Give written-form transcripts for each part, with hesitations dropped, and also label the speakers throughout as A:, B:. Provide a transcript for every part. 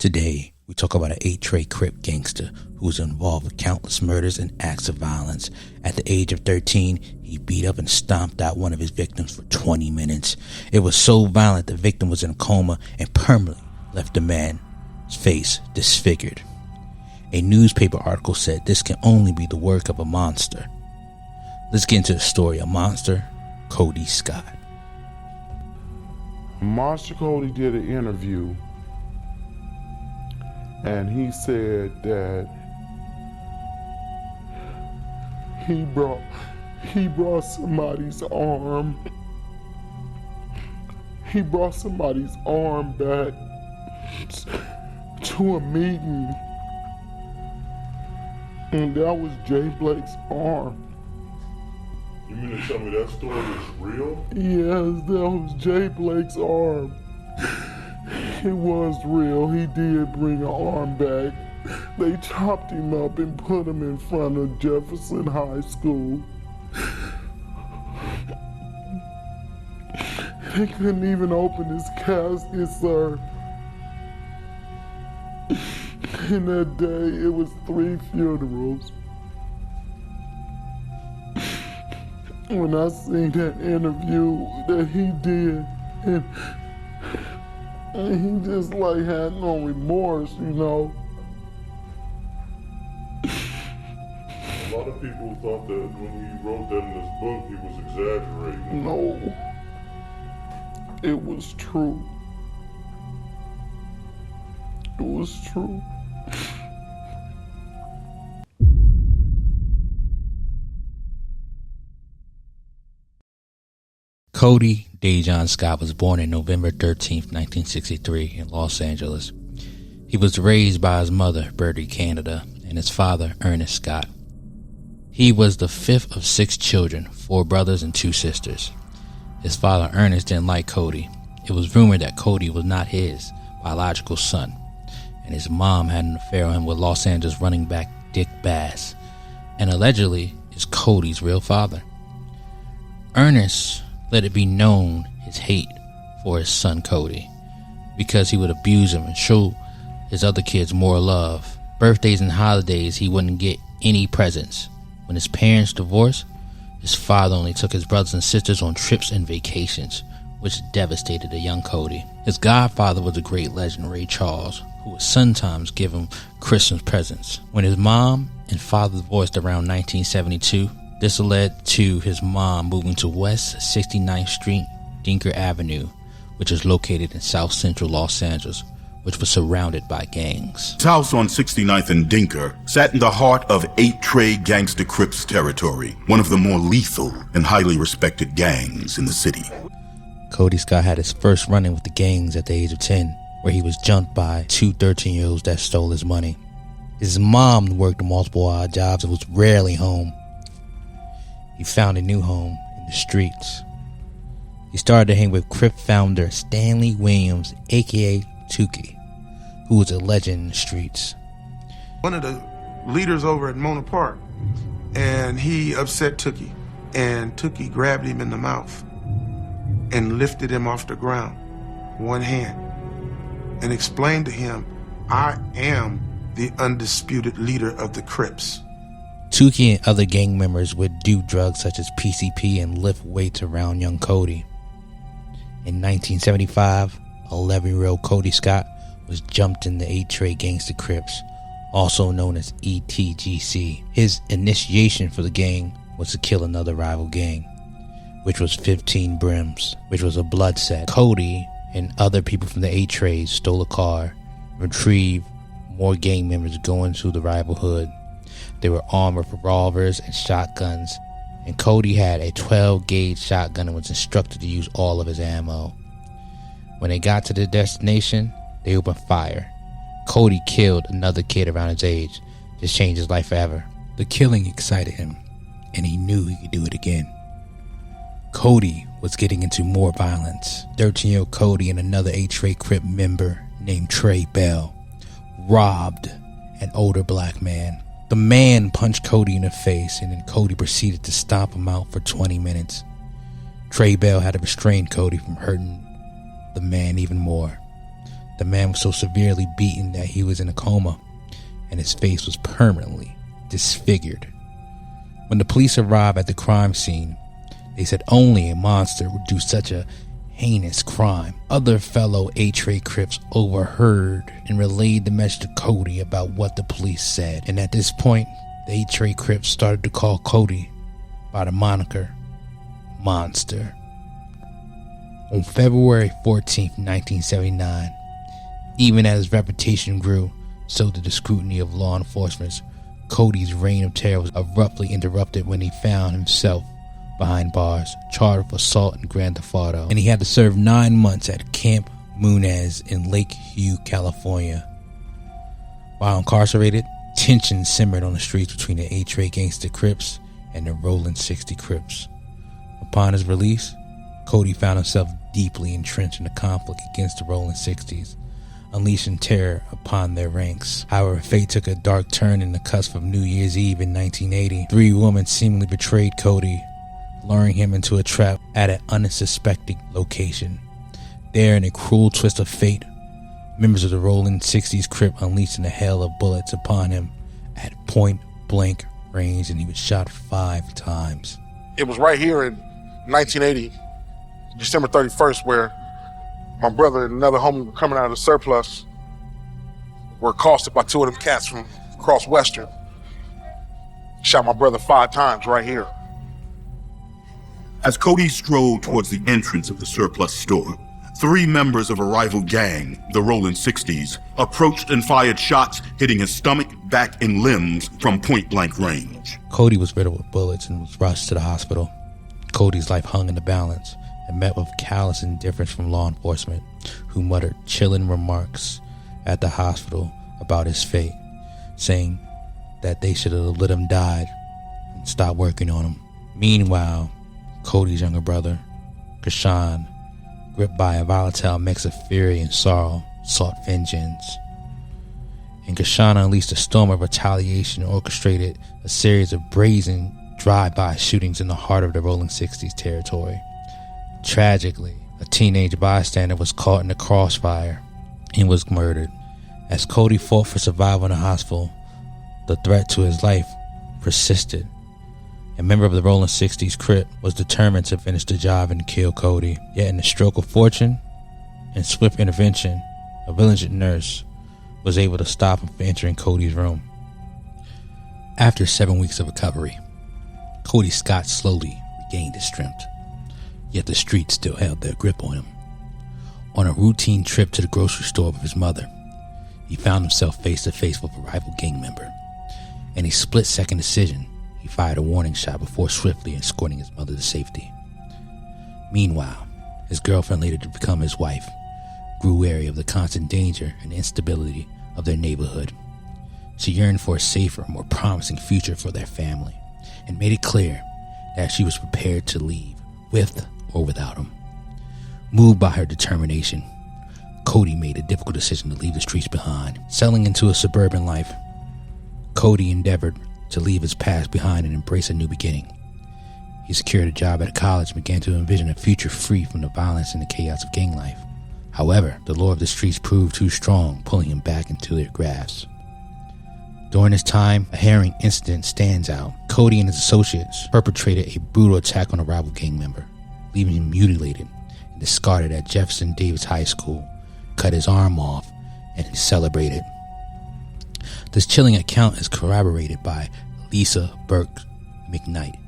A: Today, we talk about an 8 Tray Crip gangster who was involved with countless murders and acts of violence. At the age of 13, he beat up and stomped out one of his victims for 20 minutes. It was so violent the victim was in a coma and permanently left the man's face disfigured. A newspaper article said this can only be the work of a monster. Let's get into the story of Monster Kody Scott.
B: Monster Kody did an interview, and he said that he brought somebody's arm. He brought somebody's arm back to a meeting, and that was Jay Blake's arm.
C: You mean to tell me that story is real?
B: Yes, that was Jay Blake's arm. It was real. He did bring an arm back. They chopped him up and put him in front of Jefferson High School. They couldn't even open his casket, sir. In that day, it was 3 funerals. When I seen that interview that he did, and he just like had no remorse, you know.
C: A lot of people thought that when he wrote that in his book, he was exaggerating.
B: No, it was true. It was true.
A: Kody Dejan Scott was born on November 13th, 1963 in Los Angeles. He was raised by his mother, Bertie Canada, and his father, Ernest Scott. He was the 5th of 6 children, 4 brothers and 2 sisters. His father, Ernest, didn't like Kody. It was rumored that Kody was not his biological son, and his mom had an affair on him with Los Angeles running back Dick Bass, and allegedly is Kody's real father. Ernest let it be known his hate for his son Kody, because he would abuse him and show his other kids more love. Birthdays and holidays, he wouldn't get any presents. When his parents divorced, his father only took his brothers and sisters on trips and vacations, which devastated the young Kody. His godfather was the great legend Ray Charles, who would sometimes give him Christmas presents. When his mom and father divorced around 1972, this led to his mom moving to West 69th Street, Dinker Avenue, which is located in South Central Los Angeles, which was surrounded by gangs.
D: His house on 69th and Dinker sat in the heart of 8 Tray Gangster Crips territory, one of the more lethal and highly respected gangs in the city.
A: Kody Scott had his first run-in with the gangs at the age of 10, where he was jumped by 2 13-year-olds that stole his money. His mom worked multiple odd jobs and was rarely home. He found a new home in the streets. He started to hang with Crip founder Stanley Williams, aka Tookie, who was a legend in the streets.
E: One of the leaders over at Mona Park, and he upset Tookie, and Tookie grabbed him in the mouth and lifted him off the ground, one hand, and explained to him, "I am the undisputed leader of the Crips."
A: Tookie and other gang members would do drugs such as PCP and lift weights around young Kody. In 1975, 11-year-old Kody Scott was jumped in the 8 Tray Gangster Crips, also known as ETGC. His initiation for the gang was to kill another rival gang, which was 15 Brims, which was a blood set. Kody and other people from the 8 Trays stole a car, retrieved more gang members going to the rival hood. They were armed with revolvers and shotguns, and Kody had a 12-gauge shotgun and was instructed to use all of his ammo. When they got to their destination, they opened fire. Kody killed another kid around his age, just changed his life forever. The killing excited him, and he knew he could do it again. Kody was getting into more violence. 13-year-old Kody and another 8 Tray Crip member named Trey Bell robbed an older black man. The man punched Kody in the face, and then Kody proceeded to stomp him out for 20 minutes. Trey Bell had to restrain Kody from hurting the man even more. The man was so severely beaten that he was in a coma, and his face was permanently disfigured. When the police arrived at the crime scene, they said only a monster would do such a heinous crime. Other fellow Eight Tray Crips overheard and relayed the message to Kody about what the police said, and at this point, the Eight Tray Crips started to call Kody by the moniker Monster. On February 14, 1979, even as his reputation grew, so did the scrutiny of law enforcement. Kody's reign of terror was abruptly interrupted when he found himself behind bars, charged with assault and grand theft auto, and he had to serve 9 months at Camp Munez in Lake Hugh, California. While incarcerated, tension simmered on the streets between the Eight Tray Gangster Crips and the Rolling 60 Crips. Upon his release, Kody found himself deeply entrenched in the conflict against the Rolling 60s, unleashing terror upon their ranks. However, fate took a dark turn in the cusp of New Year's Eve in 1980. 3 women seemingly betrayed Kody, luring him into a trap at an unsuspecting location. There, in a cruel twist of fate, members of the Rolling 60s Crip unleashed a hail of bullets upon him at point-blank range, and he was shot 5 times.
F: It was right here in 1980, December 31st, where my brother and another homie were coming out of the surplus, were accosted by 2 of them cats from across Western. Shot my brother 5 times right here.
D: As Kody strolled towards the entrance of the surplus store, 3 members of a rival gang, the Rolling 60s, approached and fired shots hitting his stomach, back, and limbs from point-blank range.
A: Kody was riddled with bullets and was rushed to the hospital. Kody's life hung in the balance and met with callous indifference from law enforcement, who muttered chilling remarks at the hospital about his fate, saying that they should have let him die and stopped working on him. Meanwhile, Kody's younger brother, Kashan, gripped by a volatile mix of fury and sorrow, sought vengeance. And Kashan unleashed a storm of retaliation and orchestrated a series of brazen drive-by shootings in the heart of the Rolling 60s territory. Tragically, a teenage bystander was caught in the crossfire and was murdered. As Kody fought for survival in the hospital, the threat to his life persisted. A member of the Rolling 60s Crip was determined to finish the job and kill Kody. Yet in a stroke of fortune and swift intervention, a village nurse was able to stop him from entering Kody's room. After 7 weeks of recovery, Kody Scott slowly regained his strength. Yet the streets still held their grip on him. On a routine trip to the grocery store with his mother, he found himself face to face with a rival gang member. In a split-second decision, he fired a warning shot before swiftly escorting his mother to safety. Meanwhile, his girlfriend, later to become his wife, grew wary of the constant danger and instability of their neighborhood. She yearned for a safer, more promising future for their family, and made it clear that she was prepared to leave, with or without him. Moved by her determination, Kody made a difficult decision to leave the streets behind. Settling into a suburban life, Kody endeavored to leave his past behind and embrace a new beginning. He secured a job at a college and began to envision a future free from the violence and the chaos of gang life. However, the lure of the streets proved too strong, pulling him back into their grasp. During this time, a harrowing incident stands out. Kody and his associates perpetrated a brutal attack on a rival gang member, leaving him mutilated and discarded at Jefferson Davis High School, cut his arm off, and he celebrated. This chilling account is corroborated by Lisa Burke McKnight.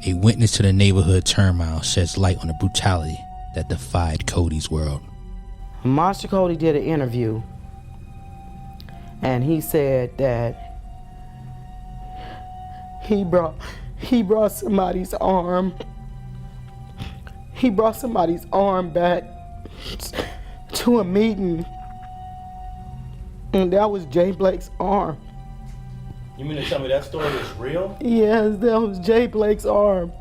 A: A witness to the neighborhood turmoil sheds light on the brutality that defied Kody's world.
G: Monster Kody did an interview, and he said that he brought somebody's arm. He brought somebody's arm back to a meeting, and that was Jay Blake's arm.
H: You mean to tell me that story is real?
G: Yes, that was Jay Blake's arm.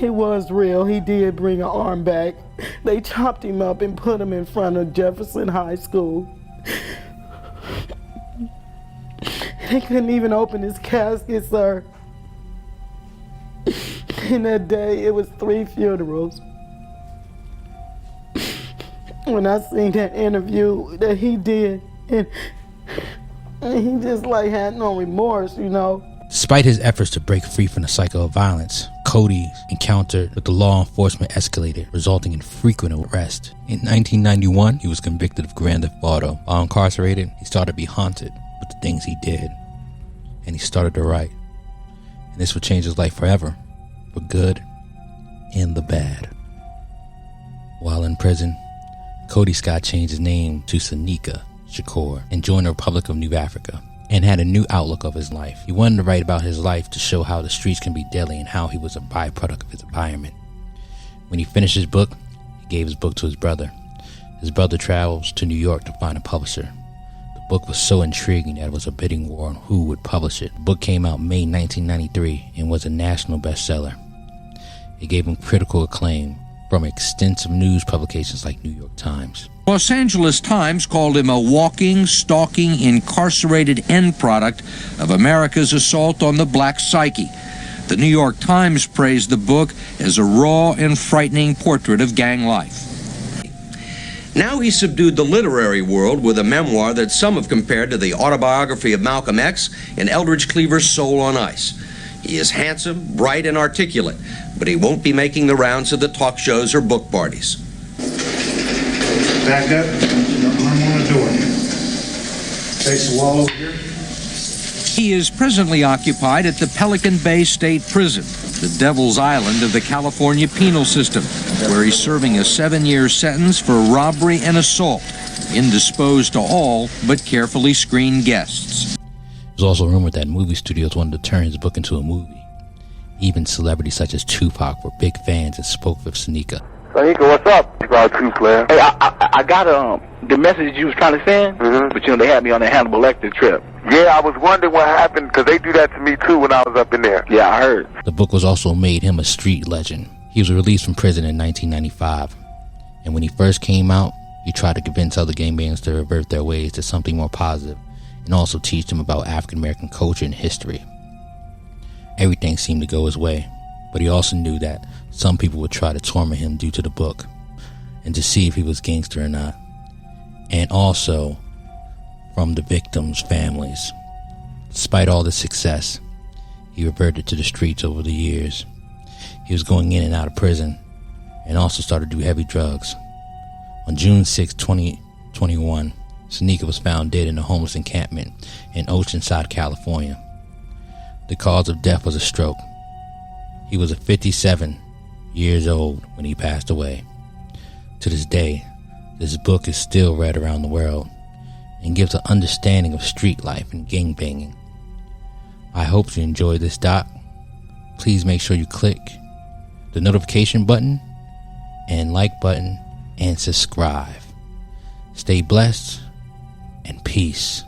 G: It was real. He did bring an arm back. They chopped him up and put him in front of Jefferson High School. They couldn't even open his casket, sir. In that day, it was 3 funerals. when I seen that interview that he did, and he just like had no remorse, you know.
A: Despite his efforts to break free from the cycle of violence, Kody's encounter with the law enforcement escalated, resulting in frequent arrests. In 1991, he was convicted of grand theft auto. While incarcerated, he started to be haunted with the things he did, and he started to write. And this would change his life forever, for good and the bad. While in prison, Kody Scott changed his name to Sanyika Shakur and joined the Republic of New Africa, and had a new outlook of his life. He wanted to write about his life to show how the streets can be deadly and how he was a byproduct of his environment. When he finished his book, he gave his book to his brother. His brother travels to New York to find a publisher. The book was so intriguing that it was a bidding war on who would publish it. The book came out May 1993 and was a national bestseller. It gave him critical acclaim from extensive news publications like New York Times.
I: Los Angeles Times called him a walking, stalking, incarcerated end product of America's assault on the black psyche. The New York Times praised the book as a raw and frightening portrait of gang life.
J: Now he subdued the literary world with a memoir that some have compared to the autobiography of Malcolm X and Eldridge Cleaver's Soul on Ice. He is handsome, bright, and articulate, but he won't be making the rounds of the talk shows or book parties.
K: Back up, arm on the door. Face the wall over here.
I: He is presently occupied at the Pelican Bay State Prison, the Devil's Island of the California penal system, where he's serving a 7-year sentence for robbery and assault, indisposed to all but carefully screened guests.
A: It was also rumored that movie studios wanted to turn his book into a movie. Even celebrities such as Tupac were big fans and spoke for Sanyika.
L: Sanyika, what's up? You got two Claire. Hey, I got the message you was trying to send, but they had me on the Hannibal Lecter trip. Yeah, I was wondering what happened, because they do that to me too when I was up in there. Yeah, I heard.
A: The book was also made him a street legend. He was released from prison in 1995, and when he first came out, he tried to convince other gangbangers to revert their ways to something more positive, and also teach them about African American culture and history. Everything seemed to go his way, but he also knew that some people would try to torment him due to the book and to see if he was gangster or not, and also from the victims' families. Despite all this success, he reverted to the streets over the years. He was going in and out of prison and also started to do heavy drugs. On June 6, 2021, Sanyika was found dead in a homeless encampment in Oceanside, California. The cause of death was a stroke. He was 57 years old when he passed away. To this day, this book is still read around the world and gives an understanding of street life and gangbanging. I hope you enjoyed this doc. Please make sure you click the notification button and like button and subscribe. Stay blessed and peace.